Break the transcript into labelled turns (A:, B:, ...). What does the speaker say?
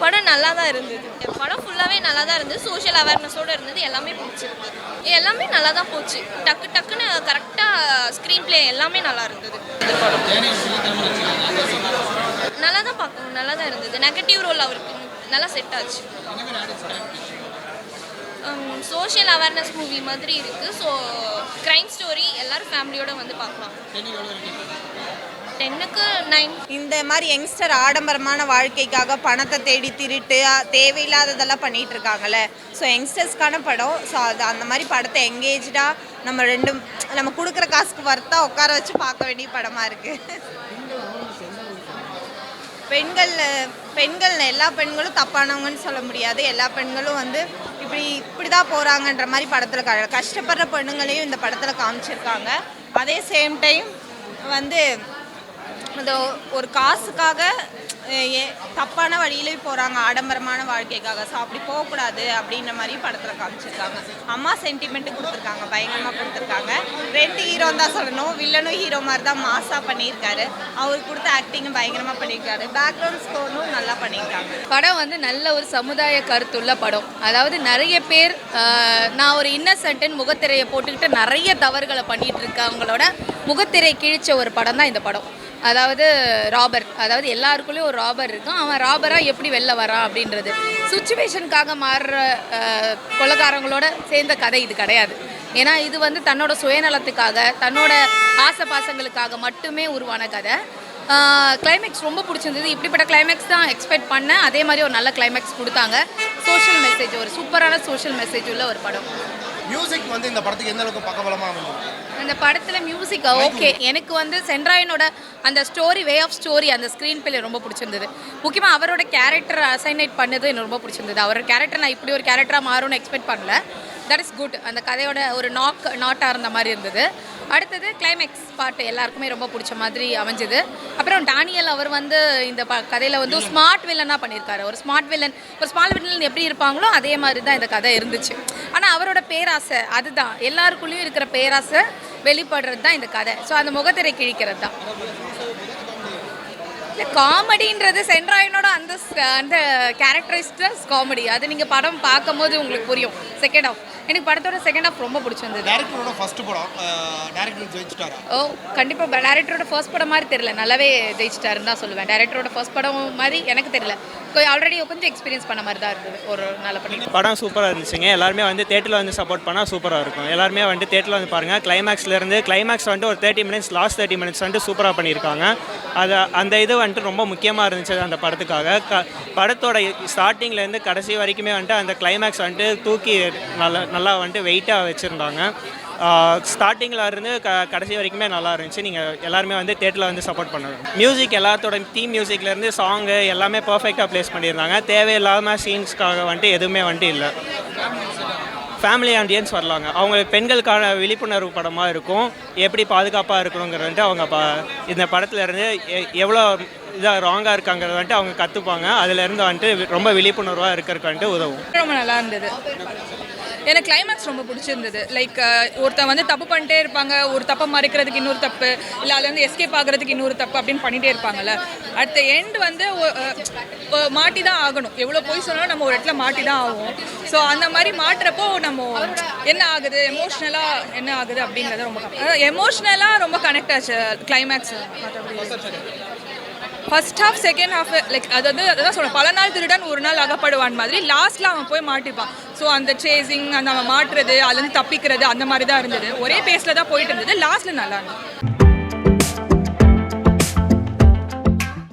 A: படம் நல்லா தான் இருந்தது. படம் ஃபுல்லாகவே நல்லா தான் இருந்தது. சோஷியல் அவேர்னஸோடு இருந்தது. எல்லாமே பிடிச்சிருந்தது. எல்லாமே நல்லா தான் போச்சு. டக்குன்னு கரெக்டாக ஸ்க்ரீன் ப்ளே எல்லாமே நல்லா இருந்தது. நல்லா தான் பார்க்கணும், நல்லா தான் இருந்தது. நெகட்டிவ் ரோல் அவருக்கு நல்லா செட் ஆச்சு. சோஷியல் அவேர்னஸ் மூவி மாதிரி இருக்குது. ஸோ க்ரைம் ஸ்டோரி எல்லோரும் ஃபேமிலியோடு வந்து பார்க்கலாம். 10க்கு 9.
B: இந்த மாதிரி யங்ஸ்டர் ஆடம்பரமான வாழ்க்கைக்காக பணத்தை தேடி திருட்டு தேவையில்லாததெல்லாம் பண்ணிகிட்டு இருக்காங்கல்ல. ஸோ யங்ஸ்டர்ஸ்க்கான படம். ஸோ அது அந்த மாதிரி படத்தை எங்கேஜாக நம்ம கொடுக்குற காசுக்கு வர்த்தா உட்கார வச்சு பார்க்க வேண்டிய படமாக இருக்குது. பெண்கள் எல்லா பெண்களும் தப்பானவங்கன்னு சொல்ல முடியாது. எல்லா பெண்களும் வந்து இப்படி தான் போகிறாங்கன்ற மாதிரி படத்தில் கஷ்டப்படுற பெண்ணுங்களையும் இந்த படத்தில் காமிச்சிருக்காங்க. அதே சேம் டைம் வந்து இந்த ஒரு காசுக்காக தப்பான வழியிலையும் போகிறாங்க, ஆடம்பரமான வாழ்க்கைக்காக. ஸோ அப்படி போகக்கூடாது அப்படின்ற மாதிரி படத்தில் காமிச்சிருக்காங்க. அம்மா சென்டிமெண்ட்டு கொடுத்துருக்காங்க, பயங்கரமாக கொடுத்துருக்காங்க. 2 ஹீரோ தான் சொல்லணும். வில்லனும் ஹீரோ மாதிரி தான் மாஸாக பண்ணியிருக்காரு. அவருக்கு கொடுத்த ஆக்டிங்கும் பயங்கரமாக பண்ணியிருக்காரு. பேக்ரவுண்ட் ஸ்கோரும் நல்லா பண்ணியிருக்காங்க.
C: படம் வந்து நல்ல ஒரு சமுதாய கருத்துள்ள படம். அதாவது நிறைய பேர் நான் ஒரு இன்னசென்ட்னு முகத்திரையை போட்டுக்கிட்டு நிறைய தவறுகளை பண்ணிகிட்டு இருக்கவங்களோட முகத்திரை கிழிச்ச ஒரு படம் தான் இந்த படம். அதாவது ராபர், அதாவது எல்லாருக்குள்ளேயும் ஒரு ராபர் இருக்கும். அவன் ராபராக எப்படி வெளில வரான் அப்படின்றது சுச்சுவேஷனுக்காக மாறுற கொலைகாரங்களோட சேர்ந்த கதை இது கிடையாது. ஏன்னா இது வந்து தன்னோட சுயநலத்துக்காக, தன்னோட ஆசை பாசங்களுக்காக மட்டுமே உருவான கதை. கிளைமேக்ஸ் ரொம்ப பிடிச்சிருந்தது. இப்படிப்பட்ட கிளைமேக்ஸ் தான் எக்ஸ்பெக்ட் பண்ணேன். அதே மாதிரி ஒரு நல்ல கிளைமேக்ஸ் கொடுத்தாங்க. சோஷியல் மெசேஜ், ஒரு சூப்பரான சோஷியல் மெசேஜ் உள்ள ஒரு படம்.
D: மியூசிக் வந்து இந்த படத்துக்கு எந்த அளவுக்கு பக்கபலமாக இருந்தது?
C: அந்த படத்தில் மியூசிக் ஓகே. எனக்கு வந்து சென்ட்ராயனோட அந்த ஸ்டோரி, வே ஆஃப் ஸ்டோரி, அந்த ஸ்க்ரீன் பிளே ரொம்ப பிடிச்சிருந்தது. முக்கியமாக அவரோட கேரக்டர் அசைனேட் பண்ணது எனக்கு ரொம்ப பிடிச்சிருந்தது. அவரோட கேரக்டர் நான் இப்படி ஒரு கேரக்டராக மாறும்னு எக்ஸ்பெக்ட் பண்ணல. That is good. அந்த கதையோட ஒரு நாட்டாக இருந்த மாதிரி இருந்தது. அடுத்தது கிளைமேக்ஸ் பாட்டு எல்லாருக்குமே ரொம்ப பிடிச்ச மாதிரி அமைஞ்சது. அப்புறம் டானியல் அவர் வந்து இந்த கதையில் வந்து ஸ்மார்ட் வில்லனாக பண்ணியிருக்காரு. ஒரு ஸ்மார்ட் வில்லன் எப்படி இருப்பாங்களோ அதே மாதிரி தான் இந்த கதை இருந்துச்சு. ஆனால் அவரோட பேராசை, அதுதான் எல்லாருக்குள்ளேயும் இருக்கிற பேராசை வெளிப்படுறது தான் இந்த கதை. ஸோ அந்த முகத்திரை கிழிக்கிறது தான். இல்லை, காமெடின்றது சென்ட்ராயனோட அந்த கேரக்டரிஸ்டிக்ஸ் காமெடி. அது நீங்கள் படம் பார்க்கும்போது உங்களுக்கு புரியும். செகண்ட் ஹாஃப் எனக்கு படத்தோட செகண்ட் ஹாஃப் ரொம்ப பிடிச்சிருந்தது.
D: டைரக்டரோட ஃபர்ஸ்ட் படம் டைரக்டர் ஜெயிச்சிட்டாரா?
C: கண்டிப்பாக டைரக்டரோட ஃபர்ஸ்ட் படம் மாதிரி தெரியல, நல்லாவே ஜெயிச்சிட்டாருன்னு தான் சொல்லுவேன். டைரக்டரோட ஃபர்ஸ்ட் படம் மாதிரி எனக்கு தெரியல. ஆல்ரெடி கொஞ்சம் எக்ஸ்பீரியன்ஸ் பண்ண மாதிரி தான் இருக்குது. ஒரு நல்ல
E: படம் சூப்பராக இருந்துச்சுங்க. எல்லாருமே வந்து தேட்டரில் வந்து சப்போர்ட் பண்ணால் சூப்பராக இருக்கும். எல்லாருமே வந்து தேட்டரில் வந்து பாருங்கள். கிளைமேக்ஸ் வந்துட்டு ஒரு 30 மினிட்ஸ், லாஸ்ட் 30 மினிட்ஸ் வந்துட்டு சூப்பராக பண்ணியிருக்காங்க. அந்த இது வந்துட்டு ரொம்ப முக்கியமாக இருந்துச்சு அந்த படத்துக்காக. படத்தோட ஸ்டார்டிங்லேருந்து கடைசி வரைக்குமே வந்துட்டு அந்த கிளைமேக்ஸ் வந்துட்டு தூக்கி நல்லா வந்துட்டு வெயிட்டாக வச்சுருந்தாங்க. ஸ்டார்டிங்கில் இருந்து கடைசி வரைக்குமே நல்லா இருந்துச்சு. நீங்கள் எல்லாருமே வந்து தேட்டரில் வந்து சப்போர்ட் பண்ணுங்கள். மியூசிக் எல்லாத்தோட தீம் மியூசிக்லேருந்து சாங்கு எல்லாமே பர்ஃபெக்டாக ப்ளேஸ் பண்ணியிருந்தாங்க. தேவையில்லாமல் சீன்ஸ்க்காக வந்துட்டு எதுவுமே வந்துட்டு இல்லை. ஃபேமிலி ஆண்டியன்ஸ் வரலாங்க. அவங்களுக்கு பெண்களுக்கான விழிப்புணர்வு படமாக இருக்கும். எப்படி பாதுகாப்பாக இருக்கணுங்கிறது அவங்க இந்த படத்தில் இருந்து எவ்வளோ இதாக ராங்காக இருக்காங்கிறத வந்துட்டு அவங்க கற்றுப்பாங்க. அதிலேருந்து வந்துட்டு ரொம்ப விழிப்புணர்வாக இருக்கிறதுக்கு வந்துட்டு உதவும்.
F: ரொம்ப நல்லா இருந்தது. எனக்கு கிளைமேக்ஸ் ரொம்ப பிடிச்சிருந்தது. லைக் ஒருத்தன் வந்து தப்பு பண்ணிட்டே இருப்பாங்க, ஒரு தப்பை மறைக்கிறதுக்கு இன்னொரு தப்பு, இல்லை அதில் வந்து எஸ்கேப் ஆகிறதுக்கு இன்னொரு தப்பு அப்படின்னு பண்ணிகிட்டே இருப்பாங்கல்ல. அட் த எண்ட் வந்து மாட்டி தான் ஆகணும். எவ்வளோ போய் சொன்னாலும் நம்ம ஒரு இடத்துல மாட்டி தான் ஆகும். ஸோ அந்த மாதிரி மாட்டுறப்போ நம்ம என்ன ஆகுது, எமோஷ்னலாக என்ன ஆகுது அப்படிங்கிறது ரொம்ப எமோஷ்னலாக ரொம்ப கனெக்ட் ஆச்சு climax. First half, second half like அது வந்து அதான் சொல்லுவேன், பல நாள் திருடன் ஒரு நாள் அகப்படுவான் மாதிரி லாஸ்ட்டில் அவன் போய் மாட்டிப்பான். ஸோ அந்த சேசிங், அந்த அவன் மாட்டுறது, அதுலேருந்து தப்பிக்கிறது, அந்த மாதிரி தான் இருந்தது. ஒரே பேஸில் தான் போயிட்டு இருந்தது. லாஸ்ட்டில் நல்லா இருந்தது.